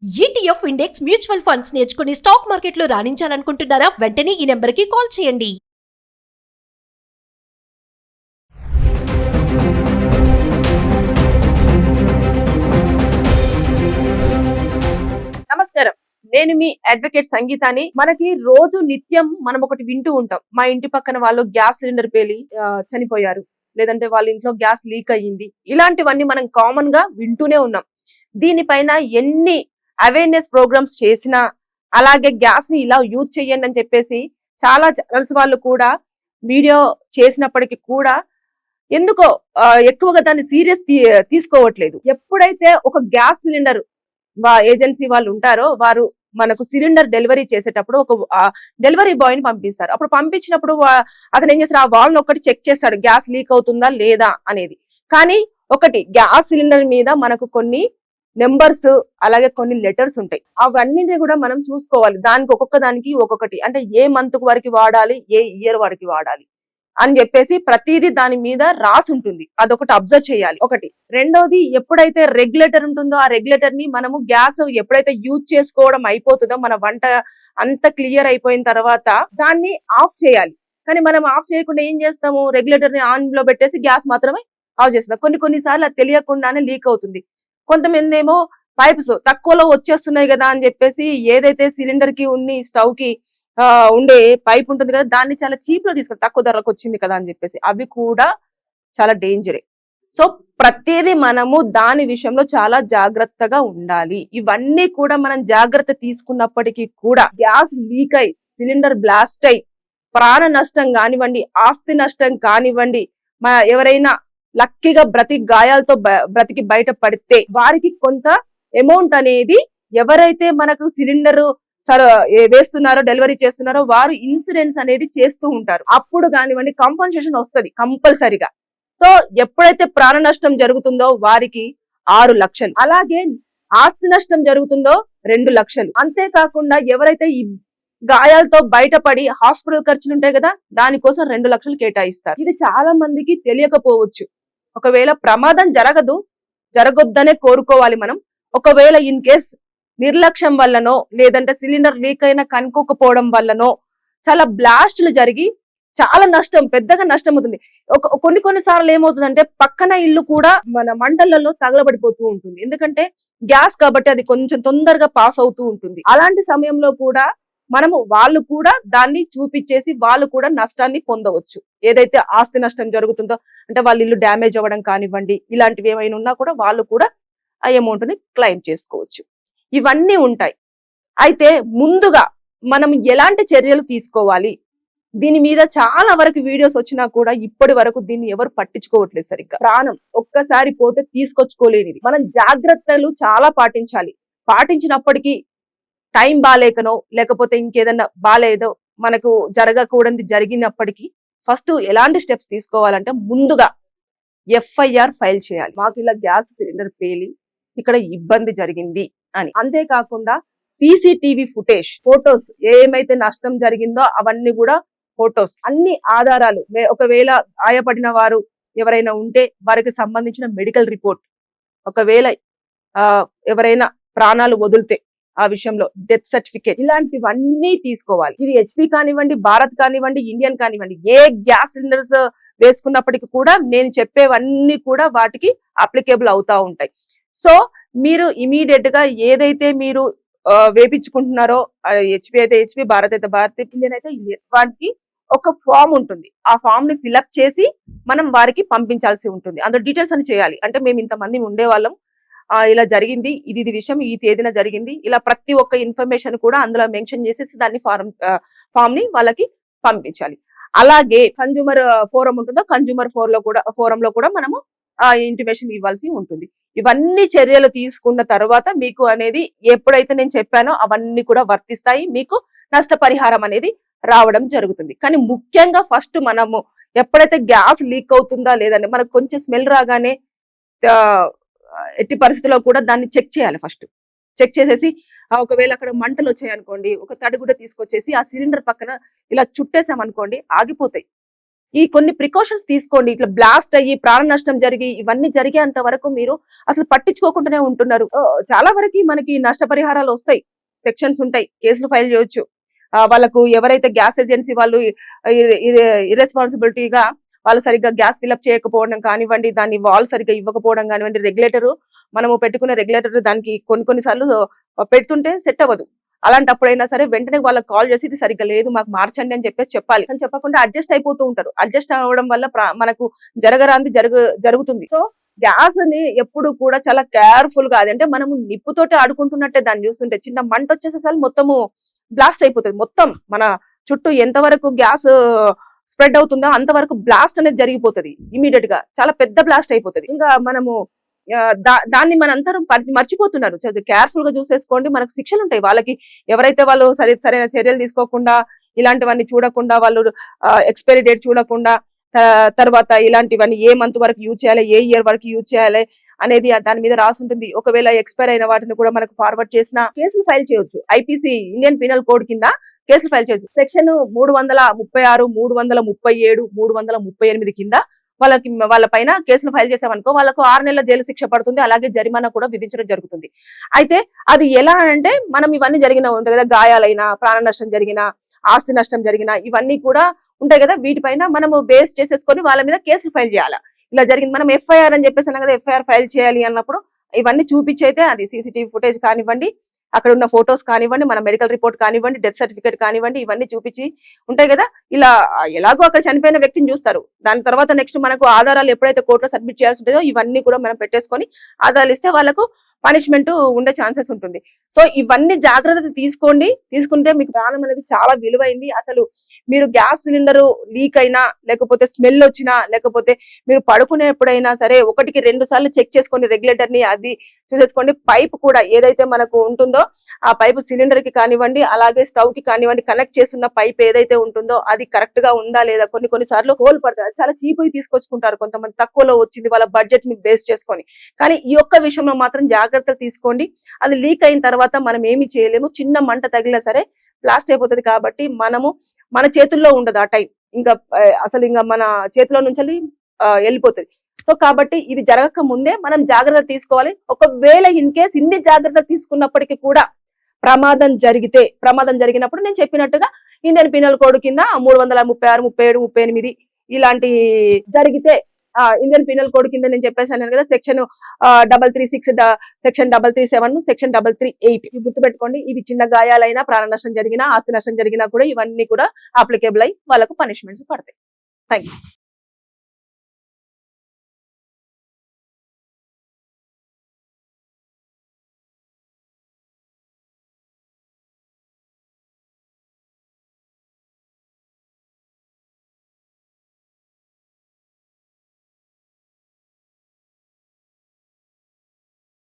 ETF index mutual funds నేర్చుకుని stock మార్కెట్లో రాణించాలనుకుంటున్నారా? వెంటనే ఈ నెంబర్కి కాల్ చేయండి. నమస్కారం, నేను మీ అడ్వకేట్ సంగీతాని. మనకి రోజు నిత్యం మనం ఒకటి వింటూ ఉంటాం. మా ఇంటి పక్కన వాళ్ళు గ్యాస్ సిలిండర్ పేలి చనిపోయారు, లేదంటే వాళ్ళ ఇంట్లో గ్యాస్ లీక్ అయ్యింది. ఇలాంటివన్నీ మనం కామన్ గా వింటూనే ఉన్నాం. దీనిపైన ఎన్ని అవేర్నెస్ ప్రోగ్రామ్స్ చేసినా, అలాగే గ్యాస్ ని ఇలా యూజ్ చేయండి అని చెప్పేసి చాలా ఛానల్స్ వాళ్ళు కూడా వీడియో చేసినప్పటికీ కూడా ఎందుకో ఎక్కువగా దాన్ని సీరియస్ తీసుకోవట్లేదు. ఎప్పుడైతే ఒక గ్యాస్ సిలిండర్ ఏజెన్సీ వాళ్ళు ఉంటారో వారు మనకు సిలిండర్ డెలివరీ చేసేటప్పుడు ఒక డెలివరీ బాయ్ ని పంపిస్తారు. అప్పుడు పంపించినప్పుడు అతను ఏం చేస్తాడు, ఆ వాల్ ఒకటి చెక్ చేస్తాడు గ్యాస్ లీక్ అవుతుందా లేదా అనేది. కానీ ఒకటి గ్యాస్ సిలిండర్ మీద మనకు కొన్ని నెంబర్స్ అలాగే కొన్ని లెటర్స్ ఉంటాయి. అవన్నింటినీ కూడా మనం చూసుకోవాలి. దానికి ఒక్కొక్క దానికి ఒక్కొక్కటి, అంటే ఏ మంత్ వరకు వాడాలి, ఏ ఇయర్ వరకు వాడాలి అని చెప్పేసి ప్రతిదీ దాని మీద రాసి ఉంటుంది. అదొకటి అబ్జర్వ్ చేయాలి. ఒకటి. రెండోది, ఎప్పుడైతే రెగ్యులేటర్ ఉంటుందో ఆ రెగ్యులేటర్ ని మనము గ్యాస్ ఎప్పుడైతే యూజ్ చేసుకోవడం అయిపోతుందో, మన వంట అంత క్లియర్ అయిపోయిన తర్వాత దాన్ని ఆఫ్ చేయాలి. కానీ మనం ఆఫ్ చేయకుండా ఏం చేస్తాము, రెగ్యులేటర్ ని ఆన్ లో పెట్టేసి గ్యాస్ మాత్రమే ఆఫ్ చేస్తాం. కొన్నిసార్లు అది తెలియకుండానే లీక్ అవుతుంది. కొంతమంది ఏమో పైప్స్ తక్కువలో వచ్చేస్తున్నాయి కదా అని చెప్పేసి ఏదైతే సిలిండర్ కి ఉన్ని స్టవ్ కి ఉండే పైప్ ఉంటుంది కదా, దాన్ని చాలా చీప్ లో తీసుకుంటారు, తక్కువ ధరకు వచ్చింది కదా అని చెప్పేసి. అవి కూడా చాలా డేంజరే. సో ప్రతిదీ మనము దాని విషయంలో చాలా జాగ్రత్తగా ఉండాలి. ఇవన్నీ కూడా మనం జాగ్రత్త తీసుకున్నప్పటికీ కూడా గ్యాస్ లీక్ అయి సిలిండర్ బ్లాస్ట్ అయి ప్రాణ నష్టం కానివ్వండి, ఆస్తి నష్టం కానివ్వండి, ఎవరైనా లక్కీగా గాయాలతో బ్రతికి బయట పడితే వారికి కొంత అమౌంట్ అనేది ఎవరైతే మనకు సిలిండర్ వేస్తున్నారో డెలివరీ చేస్తున్నారో వారు ఇన్సూరెన్స్ అనేది చేస్తూ ఉంటారు. అప్పుడు కానివ్వండి కాంపన్సేషన్ వస్తుంది కంపల్సరిగా. సో ఎప్పుడైతే ప్రాణ నష్టం జరుగుతుందో వారికి 6 లక్షలు, అలాగే ఆస్తి నష్టం జరుగుతుందో 2 లక్షలు. అంతేకాకుండా ఎవరైతే ఈ గాయాలతో బయటపడి హాస్పిటల్ ఖర్చులు ఉంటాయి కదా, దానికోసం 2 లక్షలు కేటాయిస్తారు. ఇది చాలా మందికి తెలియకపోవచ్చు. ఒకవేళ ప్రమాదం జరగొద్దనే కోరుకోవాలి మనం. ఒకవేళ ఇన్ కేస్ నిర్లక్ష్యం వల్లనో లేదంటే సిలిండర్ లీక్ అయినా కనుక్కోకపోవడం వల్లనో చాలా బ్లాస్టులు జరిగి చాలా నష్టం, పెద్దగా నష్టం అవుతుంది. కొన్నిసార్లు ఏమవుతుందంటే పక్కన ఇల్లు కూడా మన మంటలలో తగలబడిపోతూ ఉంటుంది. ఎందుకంటే గ్యాస్ కాబట్టి అది కొంచెం తొందరగా పాస్ అవుతూ ఉంటుంది. అలాంటి సమయంలో కూడా వాళ్ళు కూడా దాన్ని చూపించేసి వాళ్ళు కూడా నష్టాన్ని పొందవచ్చు. ఏదైతే ఆస్తి నష్టం జరుగుతుందో, అంటే వాళ్ళ ఇల్లు డ్యామేజ్ అవ్వడం కానివ్వండి, ఇలాంటివి ఏమైనా ఉన్నా కూడా వాళ్ళు కూడా ఆ అమౌంట్ ని క్లెయిమ్ చేసుకోవచ్చు. ఇవన్నీ ఉంటాయి. అయితే ముందుగా మనం ఎలాంటి చర్యలు తీసుకోవాలి, దీని మీద చాలా వరకు వీడియోస్ వచ్చినా కూడా ఇప్పటి వరకు దీన్ని ఎవరు పట్టించుకోవట్లేదు సరిగ్గా. ప్రాణం ఒక్కసారి పోతే తీసుకొచ్చుకోలేనిది. మనం జాగ్రత్తలు చాలా పాటించాలి. పాటించినప్పటికీ టైం బాలేకనో లేకపోతే ఇంకేదన్నా బాలేదో మనకు జరగకూడదు జరిగినప్పటికీ ఫస్ట్ ఎలాంటి స్టెప్స్ తీసుకోవాలంటే ముందుగా FIR ఫైల్ చేయాలి. మాకు ఇలా గ్యాస్ సిలిండర్ పేలి ఇక్కడ ఇబ్బంది జరిగింది అని. అంతేకాకుండా CCTV ఫుటేజ్, ఫోటోస్, ఏమైతే నష్టం జరిగిందో అవన్నీ కూడా ఫోటోస్, అన్ని ఆధారాలు, ఒకవేళ గాయపడిన వారు ఎవరైనా ఉంటే వారికి సంబంధించిన మెడికల్ రిపోర్ట్, ఒకవేళ ఎవరైనా ప్రాణాలు వదిలితే ఆ విషయంలో డెత్ సర్టిఫికేట్, ఇలాంటివన్నీ తీసుకోవాలి. ఇది HP కానివ్వండి, భారత్ కానివ్వండి, ఇండియన్ కానివ్వండి, ఏ గ్యాస్ సిలిండర్స్ వేసుకున్నప్పటికీ కూడా నేను చెప్పేవన్నీ కూడా వాటికి అప్లికేబుల్ అవుతా ఉంటాయి. సో మీరు ఇమీడియట్ గా ఏదైతే మీరు వేపించుకుంటున్నారో, HP అయితే HP, భారత్ అయితే భారత్, ఇండియన్ అయితే ఇండియన్, వాటికి ఒక ఫామ్ ఉంటుంది. ఆ ఫామ్ ని ఫిల్అప్ చేసి మనం వారికి పంపించాల్సి ఉంటుంది. అందులో డీటెయిల్స్ అని చేయాలి. అంటే మేము ఇంతమంది ఉండేవాళ్ళం, ఇలా జరిగింది, ఇది విషయం ఈ తేదీన జరిగింది, ఇలా ప్రతి ఒక్క ఇన్ఫర్మేషన్ కూడా అందులో మెన్షన్ చేసేసి దాన్ని ఫామ్ ని వాళ్ళకి పంపించాలి. అలాగే కన్జ్యూమర్ ఫోరం ఉంటుందో, కన్జ్యూమర్ ఫోరం లో కూడా మనము ఇంటిమేషన్ ఇవ్వాల్సి ఉంటుంది. ఇవన్నీ చర్యలు తీసుకున్న తర్వాత మీకు అనేది ఎప్పుడైతే నేను చెప్పానో అవన్నీ కూడా వర్తిస్తాయి. మీకు నష్టపరిహారం అనేది రావడం జరుగుతుంది. కానీ ముఖ్యంగా ఫస్ట్ మనము ఎప్పుడైతే గ్యాస్ లీక్ అవుతుందా లేదంటే మనకు కొంచెం స్మెల్ రాగానే ఎట్టి పరిస్థితుల్లో కూడా దాన్ని చెక్ చేయాలి. ఫస్ట్ చెక్ చేసేసి ఒకవేళ అక్కడ మంటలు వచ్చాయనుకోండి, ఒక తడిగుడ్డ తీసుకొచ్చేసి ఆ సిలిండర్ పక్కన ఇలా చుట్టేసామనుకోండి ఆగిపోతాయి. ఈ కొన్ని ప్రికాషన్స్ తీసుకోండి. ఇట్లా బ్లాస్ట్ అయ్యి ప్రాణ నష్టం జరిగి ఇవన్నీ జరిగేంత వరకు మీరు అసలు పట్టించుకోకుండానే ఉంటున్నారు. చాలా వరకు మనకి నష్టపరిహారాలు వస్తాయి, సెక్షన్స్ ఉంటాయి, కేసులు ఫైల్ చేయొచ్చు. వాళ్ళకు ఎవరైతే గ్యాస్ ఏజెన్సీ వాళ్ళు ఇర్రెస్పాన్సిబిలిటీగా వాళ్ళు సరిగ్గా గ్యాస్ ఫిల్అప్ చేయకపోవడం కానివ్వండి, దాన్ని వాల్ సరిగ్గా ఇవ్వకపోవడం కానివ్వండి, రెగ్యులేటర్ మనము పెట్టుకున్న రెగ్యులేటర్ దానికి కొన్నిసార్లు పెడుతుంటే సెట్ అవ్వదు. అలాంటప్పుడైనా సరే వెంటనే వాళ్ళకి కాల్ చేసి ఇది సరిగ్గా లేదు మాకు మార్చండి అని చెప్పేసి చెప్పాలి. అని చెప్పకుండా అడ్జస్ట్ అయిపోతూ ఉంటారు. అడ్జస్ట్ అవ్వడం వల్ల మనకు జరగరాంది జరుగుతుంది. సో గ్యాస్ ని ఎప్పుడు కూడా చాలా కేర్ఫుల్ గా, అదంటే మనము నిప్పుతోటి ఆడుకుంటున్నట్టే దాన్ని చూస్తుంటే. చిన్న మంట వచ్చేసి అసలు మొత్తము బ్లాస్ట్ అయిపోతుంది. మొత్తం మన చుట్టూ ఎంతవరకు గ్యాస్ స్ప్రెడ్ అవుతుందో అంతవరకు బ్లాస్ట్ అనేది జరిగిపోతుంది ఇమీడియట్ గా. చాలా పెద్ద బ్లాస్ట్ అయిపోతుంది. ఇంకా మనము దాన్ని మనందరం మర్చిపోతున్నారు. కేర్ఫుల్ గా చూసేసుకోండి. మనకు శిక్షలు ఉంటాయి. వాళ్ళకి ఎవరైతే వాళ్ళు సరైన చర్యలు తీసుకోకుండా, ఇలాంటివన్నీ చూడకుండా, వాళ్ళు ఎక్స్పైరీ డేట్ చూడకుండా, తర్వాత ఇలాంటివన్నీ ఏ మంత్ వరకు యూజ్ చేయాలి, ఏ ఇయర్ వరకు యూజ్ చేయాలి అనేది దాని మీద రాసి ఉంటుంది. ఒకవేళ ఎక్స్పైర్ అయిన వాటిని కూడా మనకు ఫార్వర్డ్ చేసిన కేసులు ఫైల్ చేయొచ్చు. ఐపీసీ ఇండియన్ పీనల్ కోడ్ కింద కేసులు ఫైల్ చేయొచ్చు. సెక్షన్ 336, 337, 338 కింద వాళ్ళ పైన కేసులు ఫైల్ చేసామనుకో వాళ్ళకు 6 నెలల జైలు శిక్ష పడుతుంది. అలాగే జరిమానా కూడా విధించడం జరుగుతుంది. అయితే అది ఎలా అంటే మనం ఇవన్నీ జరిగిన ఉంటాయి కదా, గాయాలైనా, ప్రాణ నష్టం జరిగిన, ఆస్తి నష్టం జరిగిన, ఇవన్నీ కూడా ఉంటాయి కదా, వీటిపైన మనము బేస్ చేసేసుకొని వాళ్ళ మీద కేసులు ఫైల్ చేయాలి. ఇలా జరిగింది మనం ఎఫ్ఐఆర్ అని చెప్పేసి కదా, ఎఫ్ఐఆర్ ఫైల్ చేయాలి అన్నప్పుడు ఇవన్నీ చూపించైతే అది సీసీటీవీ ఫుటేజ్ కానివ్వండి, అక్కడ ఉన్న ఫొటోస్ కానివ్వండి, మన మెడికల్ రిపోర్ట్ కానివ్వండి, డెత్ సర్టిఫికేట్ కానివ్వండి, ఇవన్నీ చూపించి ఉంటాయి కదా. ఇలా ఎలాగో అక్కడ చనిపోయిన వ్యక్తిని చూస్తారు. దాని తర్వాత నెక్స్ట్ మనకు ఆధారాలు ఎప్పుడైతే కోర్టులో సబ్మిట్ చేయాల్సి ఉంటుందో ఇవన్నీ కూడా మనం పెట్టేసుకొని ఆధారాలు ఇస్తే వాళ్ళకు పనిష్మెంట్ ఉండే ఛాన్సెస్ ఉంటుంది. సో ఇవన్నీ జాగ్రత్త తీసుకోండి. తీసుకుంటే మీకు ప్రాణం అనేది చాలా విలువైంది. అసలు మీరు గ్యాస్ సిలిండర్ లీక్ అయినా, లేకపోతే స్మెల్ వచ్చినా, లేకపోతే మీరు పడుకునేప్పుడైనా సరే 1కి 2 సార్లు చెక్ చేసుకొని రెగ్యులేటర్ ని అది చూసేసుకోండి. పైప్ కూడా ఏదైతే మనకు ఉంటుందో ఆ పైపు సిలిండర్ కి కానివ్వండి, అలాగే స్టవ్ కి కానివ్వండి, కనెక్ట్ చేస్తున్న పైప్ ఏదైతే ఉంటుందో అది కరెక్ట్ గా ఉందా లేదా. కొన్ని సార్లు హోల్ పడతాయి. చాలా చీప్ గా తీసుకొచ్చుకుంటారు కొంతమంది, తక్కువలో వచ్చింది వాళ్ళ బడ్జెట్ ని బేస్ చేసుకొని. కానీ ఈ ఒక్క విషయంలో మాత్రం జాగ్రత్తలు తీసుకోండి. అది లీక్ అయిన తర్వాత మనం ఏమి చేయలేము. చిన్న మంట తగిలినా సరే బ్లాస్ట్ అయిపోతుంది. కాబట్టి మన చేతుల్లో ఉండదు ఆ టైం. ఇంకా అసలు ఇంకా మన చేతిలో నుంచి వెళ్ళిపోతుంది. సో కాబట్టి ఇది జరగక ముందే మనం జాగ్రత్త తీసుకోవాలి. ఒకవేళ ఇన్ కేస్ ఇన్ని జాగ్రత్త తీసుకున్నప్పటికీ కూడా ప్రమాదం జరిగినప్పుడు నేను చెప్పినట్టుగా ఇండియన్ పీనల్ కోడ్ కింద 336, 37, 38 ఇలాంటి జరిగితే ఇండియన్ పీనల్ కోడ్ కింద నేను చెప్పేసాను కదా, సెక్షన్ 336, సెక్షన్ 337, సెక్షన్ 338 ఇవి గుర్తుపెట్టుకోండి. ఇవి చిన్న గాయాలైనా, ప్రాణ నష్టం జరిగినా, ఆస్తి నష్టం జరిగినా కూడా ఇవన్నీ కూడా అప్లికేబుల్ అయ్యి వాళ్ళకు పనిష్మెంట్స్ పడతాయి. Thank you.